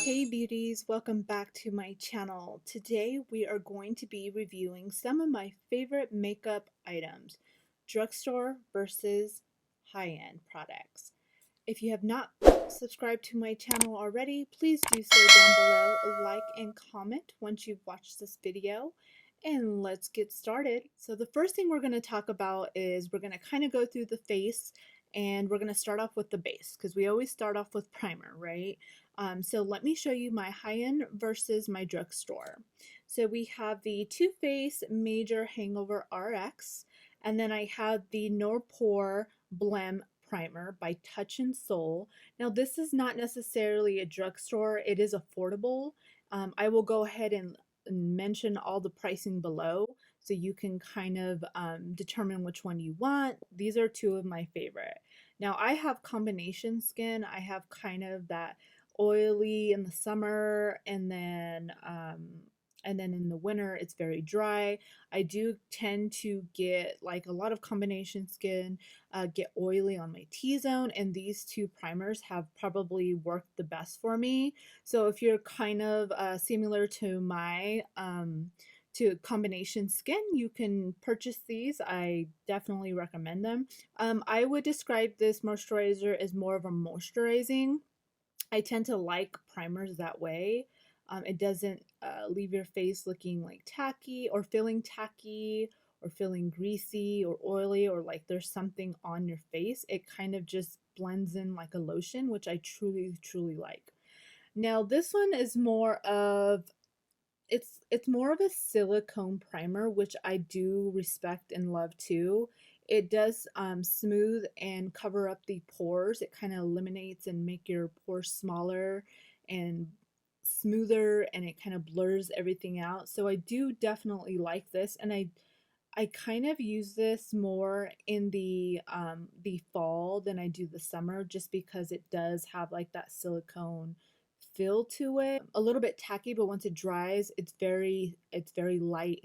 Hey beauties, welcome back to my channel. Today we are going to be reviewing some of my favorite makeup items, drugstore versus high-end products. If you have not subscribed to my channel already, please do so down below, like and comment once you've watched this video, and let's get started. So the first thing we're going to talk about is we're going to kind of go through the face, and we're going to start off with the base because we always start off with primer, right? So let me show you my high-end versus my drugstore. So we have the Too Faced Major Hangover RX, and then I have the No Pore Blem Primer by Touch and Soul. Now this is not necessarily a drugstore, it is affordable. I will go ahead and mention all the pricing below so you can kind of determine which one you want. These are two of my favorite. Now I have combination skin. I have kind of that oily in the summer, and then in the winter it's very dry. I do tend to get like a lot of combination skin, get oily on my T-zone, and these two primers have probably worked the best for me. So if you're kind of similar to my to combination skin, you can purchase these. I definitely recommend them. I would describe this moisturizer as more of a moisturizing. I tend to like primers that way. It doesn't leave your face looking like tacky or feeling greasy or oily or like there's something on your face. It kind of just blends in like a lotion, which I truly like. Now this one is more of it's more of a silicone primer, which I do respect and love too. It does smooth and cover up the pores. It kind of eliminates and make your pores smaller and smoother, and it kind of blurs everything out. So I do definitely like this, and I kind of use this more in the fall than I do the summer, just because it does have like that silicone feel to it. A little bit tacky, but once it dries, it's very light.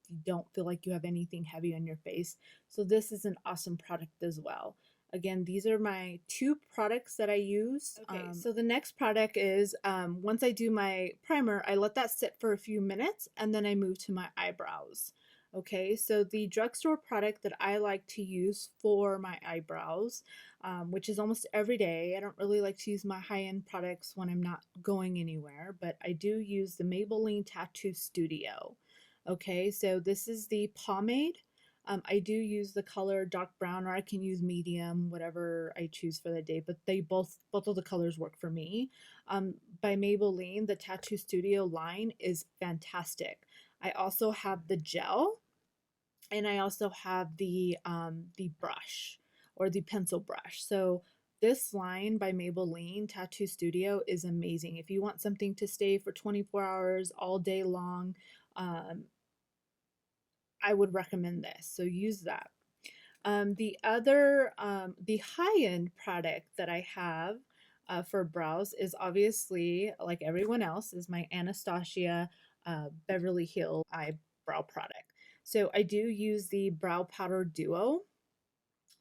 You don't feel like you have anything heavy on your face. So this is an awesome product as well. Again, these are my two products that I use. Okay, so the next product is once I do my primer, I let that sit for a few minutes, and then I move to my eyebrows. Okay, so the drugstore product that I like to use for my eyebrows, which is almost every day. I don't really like to use my high-end products when I'm not going anywhere, but I do use the Maybelline Tattoo Studio. Okay, so this is the pomade. I do use the color dark brown, or I can use medium, whatever I choose for the day, but they both of the colors work for me. By Maybelline, the Tattoo Studio line is fantastic. I also have the gel, and I also have the brush, or the pencil brush. So this line by Maybelline Tattoo Studio is amazing. If you want something to stay for 24 hours all day long, I would recommend this. So use that. The high-end product that I have for brows is obviously, like everyone else, is my Anastasia Beverly Hills eyebrow product. So I do use the Brow Powder Duo,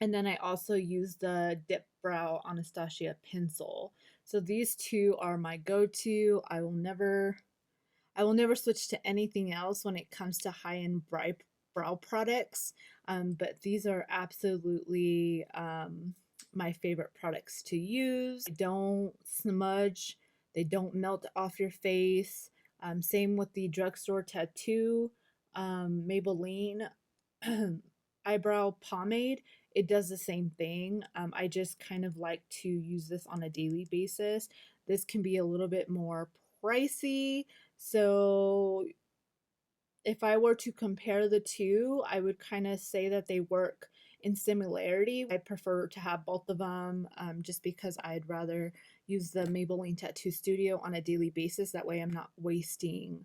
and then I also use the Dip Brow Anastasia Pencil. So these two are my go-to. I will never switch to anything else when it comes to high-end brow products, but these are absolutely my favorite products to use. They don't smudge, they don't melt off your face. Same with the drugstore tattoo Maybelline eyebrow pomade. It does the same thing. I just kind of like to use this on a daily basis. This can be a little bit more pricey, so if I were to compare the two, I would kind of say that they work in similarity. I prefer to have both of them, just because I'd rather use the Maybelline Tattoo Studio on a daily basis. That way I'm not wasting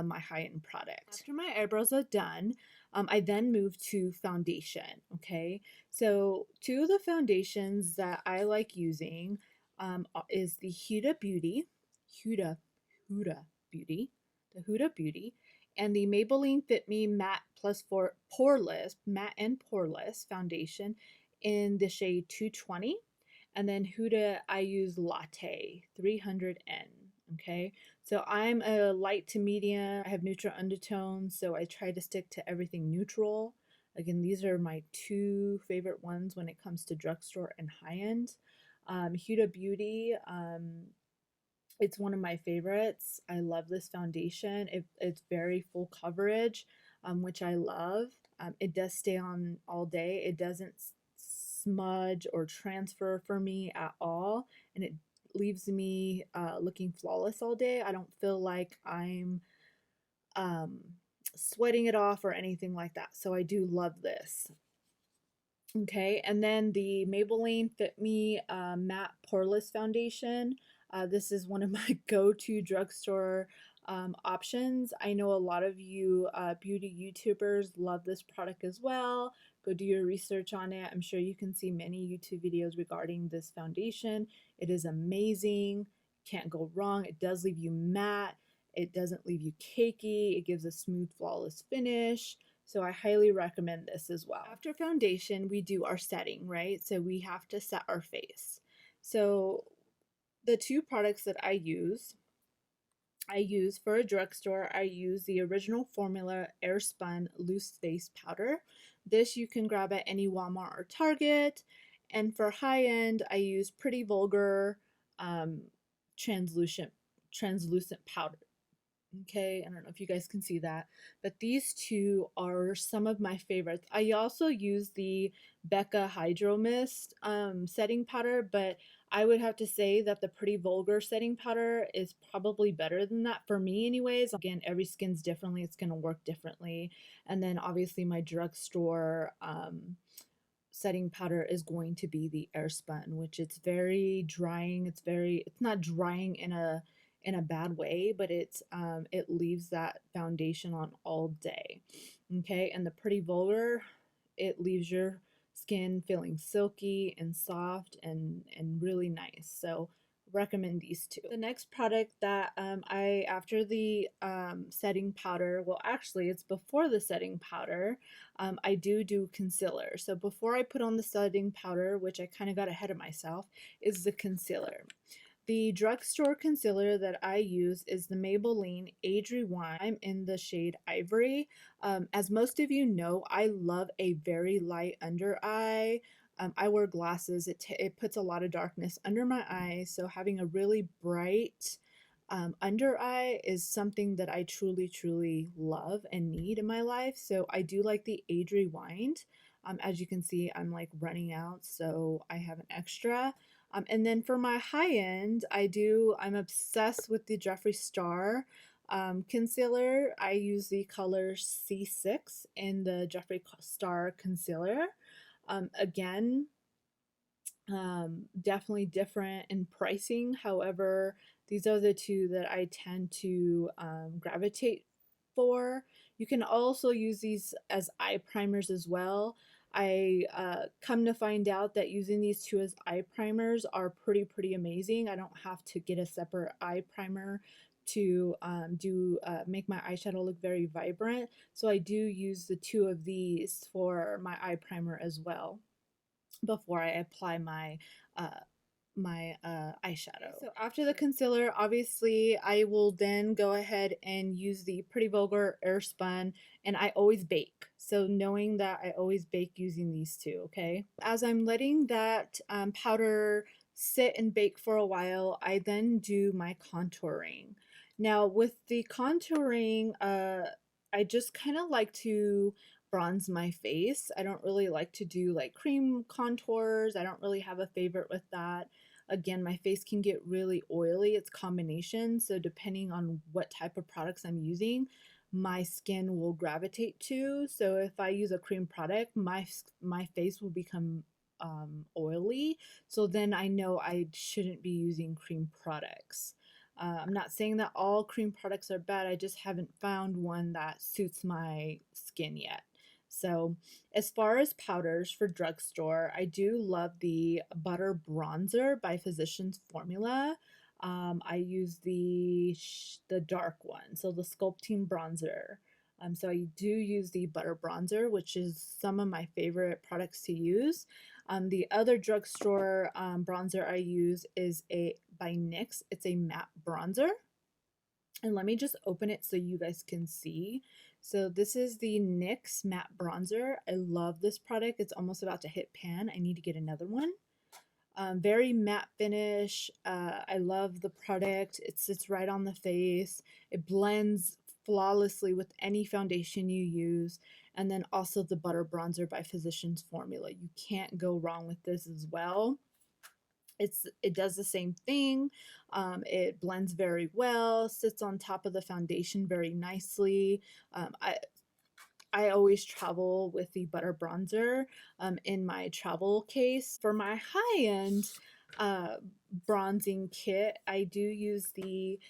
my high-end product. After my eyebrows are done, I then move to foundation. Okay, so two of the foundations that I like using is the Huda Beauty, Huda Beauty, the Huda Beauty, and the Maybelline Fit Me Matte Plus Poreless Matte and Poreless Foundation in the shade 220. And then Huda, I use Latte 300N. Okay, so I'm a light to medium. I have neutral undertones, so I try to stick to everything neutral. Again, these are my two favorite ones when it comes to drugstore and high end. Huda Beauty, it's one of my favorites. I love this foundation. It's very full coverage, which I love. It does stay on all day. It doesn't smudge or transfer for me at all, and it leaves me looking flawless all day. I don't feel like I'm um, sweating it off or anything like that. So I do love this. Okay, and then the Maybelline Fit Me Matte Poreless Foundation. This is one of my go-to drugstore options. I know a lot of you beauty YouTubers love this product as well. Go do your research on it. I'm sure you can see many YouTube videos regarding this foundation. It is amazing. Can't go wrong. It does leave you matte. It doesn't leave you cakey. It gives a smooth, flawless finish. So I highly recommend this as well. After foundation, we do our setting, right? So we have to set our face. So the two products that I use for a drugstore, I use the original formula Airspun Loose Face Powder. This you can grab at any Walmart or Target. And for high end, I use Pretty Vulgar um, translucent powder. Okay, I don't know if you guys can see that, but these two are some of my favorites. I also use the Becca Hydro Mist setting powder, but I would have to say that the Pretty Vulgar setting powder is probably better than that for me anyways. Again, every skin's differently, it's going to work differently. And then obviously my drugstore setting powder is going to be the Airspun, which it's very drying. It's not drying in a bad way, but it leaves that foundation on all day. Okay, and the Pretty Vulgar, it leaves your skin feeling silky and soft and really nice. So recommend these two. The next product that I after the setting powder, well actually it's before the setting powder, I do concealer. So before I put on the setting powder, which I kind of got ahead of myself, is the concealer. The drugstore concealer that I use is the Maybelline Age Rewind. I'm in the shade Ivory. As most of you know, I love a very light under eye. I wear glasses. It puts a lot of darkness under my eyes, so having a really bright under eye is something that I truly love and need in my life. So I do like the Age Rewind. As you can see, I'm like running out, so I have an extra. And then for my high end, I'm obsessed with the Jeffree Star concealer. I use the color C6 in the Jeffree Star concealer. Again, definitely different in pricing. However, these are the two that I tend to gravitate for. You can also use these as eye primers as well. I come to find out that using these two as eye primers are pretty amazing. I don't have to get a separate eye primer to make my eyeshadow look very vibrant. So I do use the two of these for my eye primer as well before I apply uh, my eyeshadow. So after the concealer, obviously I will then go ahead and use the Pretty Vulgar Airspun, and I always bake. So knowing that I always bake using these two, okay? As I'm letting that powder sit and bake for a while, I then do my contouring. Now with the contouring, I just kind of like to bronze my face. I don't really like to do like cream contours. I don't really have a favorite with that. Again, my face can get really oily. It's combination. So depending on what type of products I'm using, my skin will gravitate to. So if I use a cream product, my face will become oily. So then I know I shouldn't be using cream products. I'm not saying that all cream products are bad. I just haven't found one that suits my skin yet. So as far as powders for drugstore, I do love the Butter Bronzer by Physicians Formula. I use the dark one, so the Sculpting Bronzer. So I do use the Butter Bronzer, which is some of my favorite products to use. The other drugstore bronzer I use is by NYX. It's a matte bronzer. And let me just open it so you guys can see. So this is the NYX matte bronzer. I love this product. It's almost about to hit pan. I need to get another one. Very matte finish. I love the product. It sits right on the face. It blends flawlessly with any foundation you use. And then also the butter bronzer by Physicians Formula. You can't go wrong with this as well. It does the same thing. It blends very well, sits on top of the foundation very nicely. I always travel with the butter bronzer in my travel case. For my high-end bronzing kit, I do use the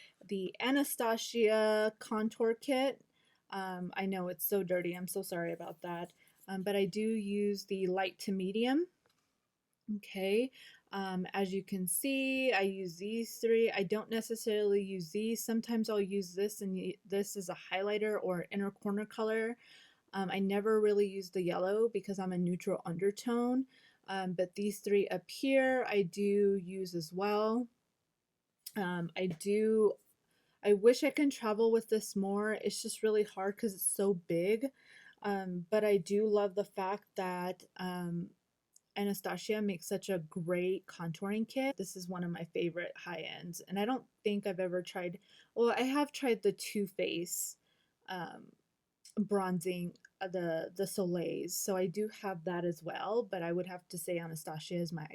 Anastasia contour kit. I know it's so dirty. I'm so sorry about that. But I do use the light to medium. Okay, as you can see, I use these three. I don't necessarily use these. Sometimes I'll use this and this as a highlighter or inner corner color. I never really use the yellow because I'm a neutral undertone, but these three up here I do use as well. I wish I can travel with this more. It's just really hard because it's so big, but I do love the fact that Anastasia makes such a great contouring kit. This is one of my favorite high ends, and I don't think I've ever tried, well, I have tried the Too Faced bronzing, the Soleils, so I do have that as well, but I would have to say Anastasia is my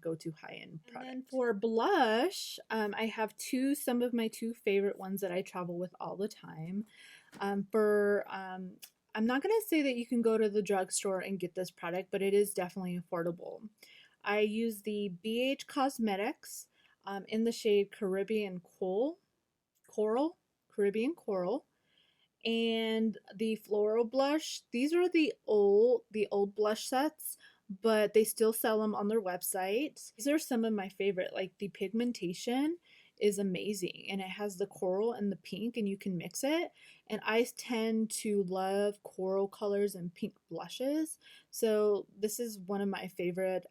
go-to high-end product. And then for blush, I have some of my two favorite ones that I travel with all the time. I'm not going to say that you can go to the drugstore and get this product, but it is definitely affordable. I use the BH Cosmetics in the shade Caribbean Coral, and the Floral Blush. These are the old blush sets, but they still sell them on their website. These are some of my favorite. Like, the pigmentation is amazing, and it has the coral and the pink, and you can mix it, and I tend to love coral colors and pink blushes, so this is one of my favorite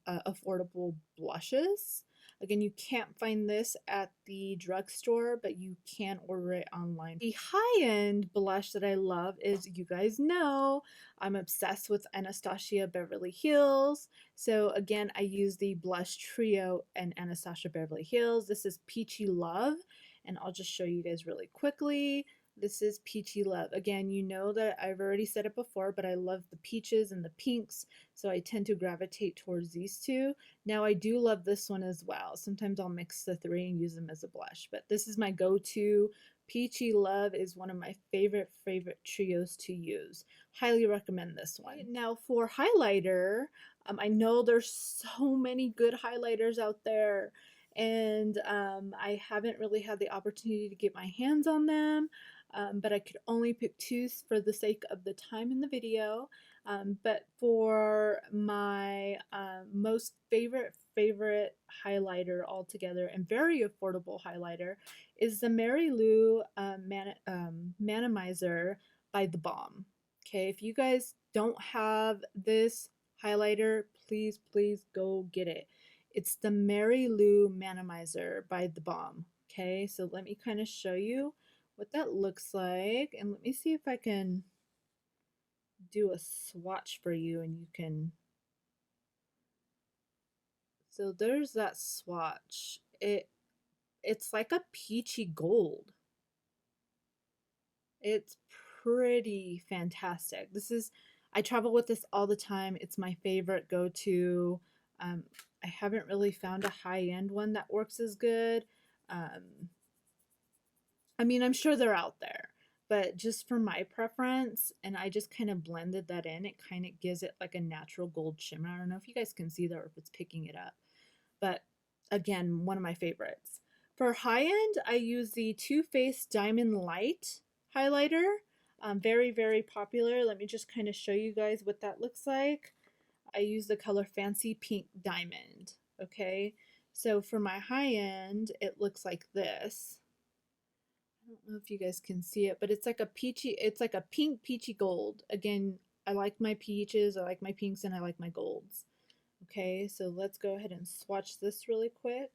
affordable blushes. Again, you can't find this at the drugstore, but you can order it online. The high-end blush that I love is, you guys know, I'm obsessed with Anastasia Beverly Hills. So again, I use the blush trio and Anastasia Beverly Hills. This is Peachy Love, and I'll just show you guys really quickly. This is Peachy Love. Again, you know that I've already said it before, but I love the peaches and the pinks, so I tend to gravitate towards these two. Now, I do love this one as well. Sometimes I'll mix the three and use them as a blush, but this is my go-to. Peachy Love is one of my favorite trios to use. Highly recommend this one. Now, for highlighter, I know there's so many good highlighters out there, and I haven't really had the opportunity to get my hands on them. But I could only pick two for the sake of the time in the video. But for my most favorite highlighter altogether, and very affordable highlighter, is the Mary Lou Manimizer by The Balm. Okay, if you guys don't have this highlighter, please go get it. It's the Mary Lou Manimizer by The Balm. Okay, so let me kind of show you what that looks like, and let me see if I can do a swatch for you and you can, so there's that swatch. It's like a peachy gold. It's pretty fantastic. I travel with this all the time. It's my favorite go-to. I haven't really found a high-end one that works as good. I mean, I'm sure they're out there, but just for my preference, and I just kind of blended that in, it kind of gives it like a natural gold shimmer. I don't know if you guys can see that or if it's picking it up, but again, one of my favorites. For high end, I use the Too Faced Diamond Light highlighter. Very popular. Let me just kind of show you guys what that looks like. I use the color Fancy Pink Diamond. Okay, so for my high end, it looks like this. I don't know if you guys can see it, but it's like a pink peachy gold. Again, I like my peaches, I like my pinks, and I like my golds. Okay, so let's go ahead and swatch this really quick.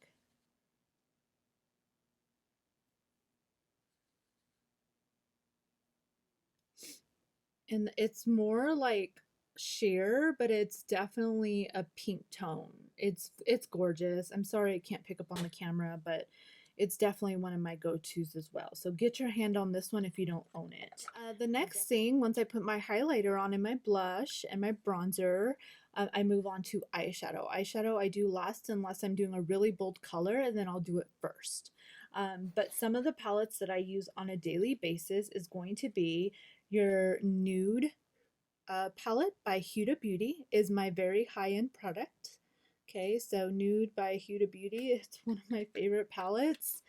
And it's more like sheer, but it's definitely a pink tone. It's gorgeous. I'm sorry I can't pick up on the camera, but it's definitely one of my go-tos as well. So get your hand on this one if you don't own it. The next thing, once I put my highlighter on and my blush and my bronzer, I move on to eyeshadow. Eyeshadow I do last unless I'm doing a really bold color, and then I'll do it first. But some of the palettes that I use on a daily basis is going to be your nude palette by Huda Beauty is my very high-end product. Okay, so Nude by Huda Beauty, it's one of my favorite palettes.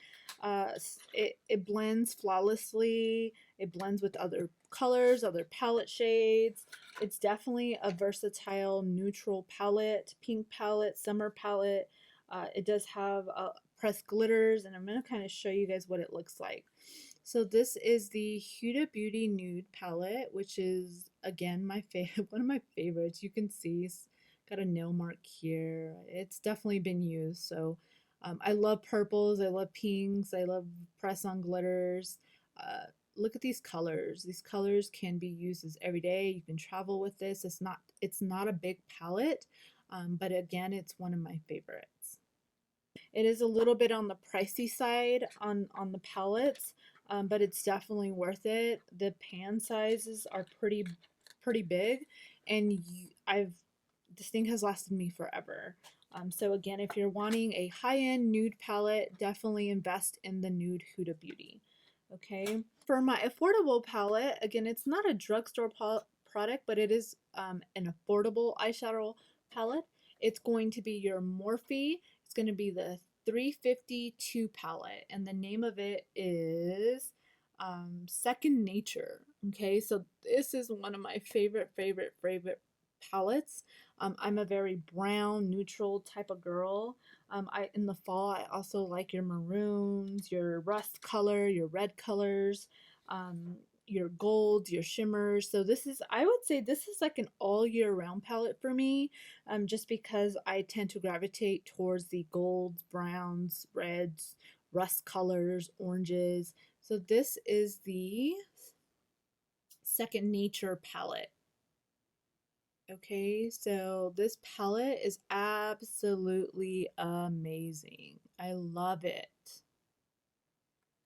It blends flawlessly. It blends with other colors, other palette shades. It's definitely a versatile neutral palette, pink palette, summer palette. It does have pressed glitters, and I'm going to kind of show you guys what it looks like. So this is the Huda Beauty Nude palette, which is again my favorite, one of my favorites. You can see it's got a nail mark here. It's definitely been used. So I love purples, I love pinks, I love press on glitters. Look at these colors. These colors can be used as every day. You can travel with this. It's not a big palette, but again, it's one of my favorites. It is a little bit on the pricey side on the palettes, but it's definitely worth it. The pan sizes are pretty big, and this thing has lasted me forever. So again, if you're wanting a high-end nude palette, definitely invest in the Nude Huda Beauty. Okay, for my affordable palette, again, it's not a drugstore product, but it is an affordable eyeshadow palette. It's going to be your Morphe. It's going to be the 352 palette, and the name of it is Second Nature. Okay, so this is one of my favorite palettes. I'm a very brown, neutral type of girl. In the fall, I also like your maroons, your rust color, your red colors, your golds, your shimmers. So I would say this is like an all year round palette for me, just because I tend to gravitate towards the golds, browns, reds, rust colors, oranges. So this is the Second Nature palette. Okay, so this palette is absolutely amazing. I love it.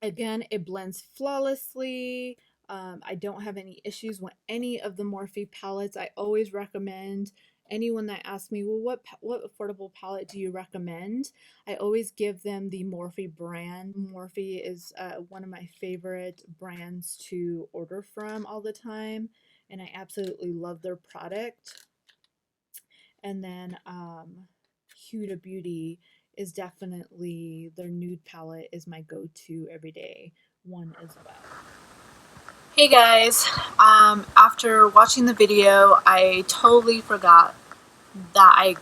Again, it blends flawlessly. I don't have any issues with any of the Morphe palettes. I always recommend anyone that asks me, well, what affordable palette do you recommend? I always give them the Morphe brand. Morphe is one of my favorite brands to order from all the time, and I absolutely love their product. And then Huda Beauty is definitely, their nude palette is my go-to everyday one as well. Hey guys, after watching the video, I totally forgot that I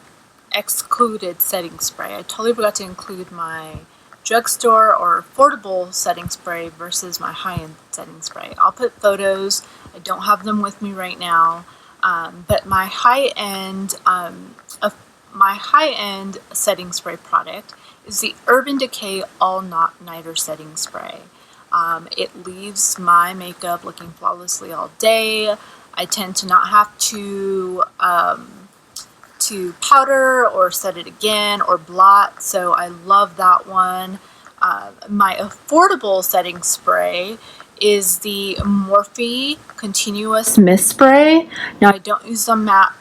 excluded setting spray. I totally forgot to include my drugstore or affordable setting spray versus my high-end setting spray. I'll put photos. I don't have them with me right now, but my high-end setting spray product is the Urban Decay All Nighter Setting Spray. It leaves my makeup looking flawlessly all day. I tend to not have to powder or set it again or blot, so I love that one. My affordable setting spray is the Morphe Continuous Mist Spray. Now I don't use the matte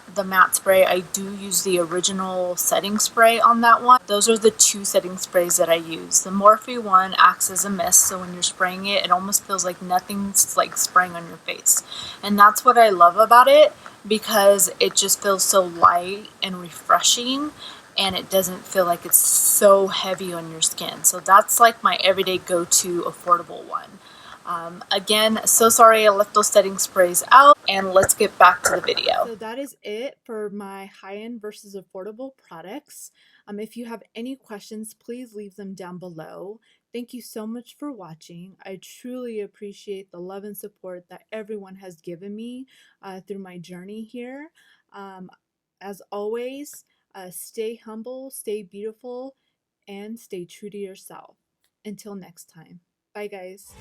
spray. I do use the original setting spray on that one. Those are the two setting sprays that I use. The Morphe one acts as a mist, so when you're spraying it, it almost feels like nothing's like spraying on your face. And that's what I love about it, because it just feels so light and refreshing, and it doesn't feel like it's so heavy on your skin. So that's like my everyday go-to affordable one. Again, so sorry I left those setting sprays out, and let's get back to the video. So that is it for my high-end versus affordable products. If you have any questions, please leave them down below. Thank you so much for watching. I truly appreciate the love and support that everyone has given me through my journey here. As always, stay humble, stay beautiful, and stay true to yourself. Until next time. Bye, guys.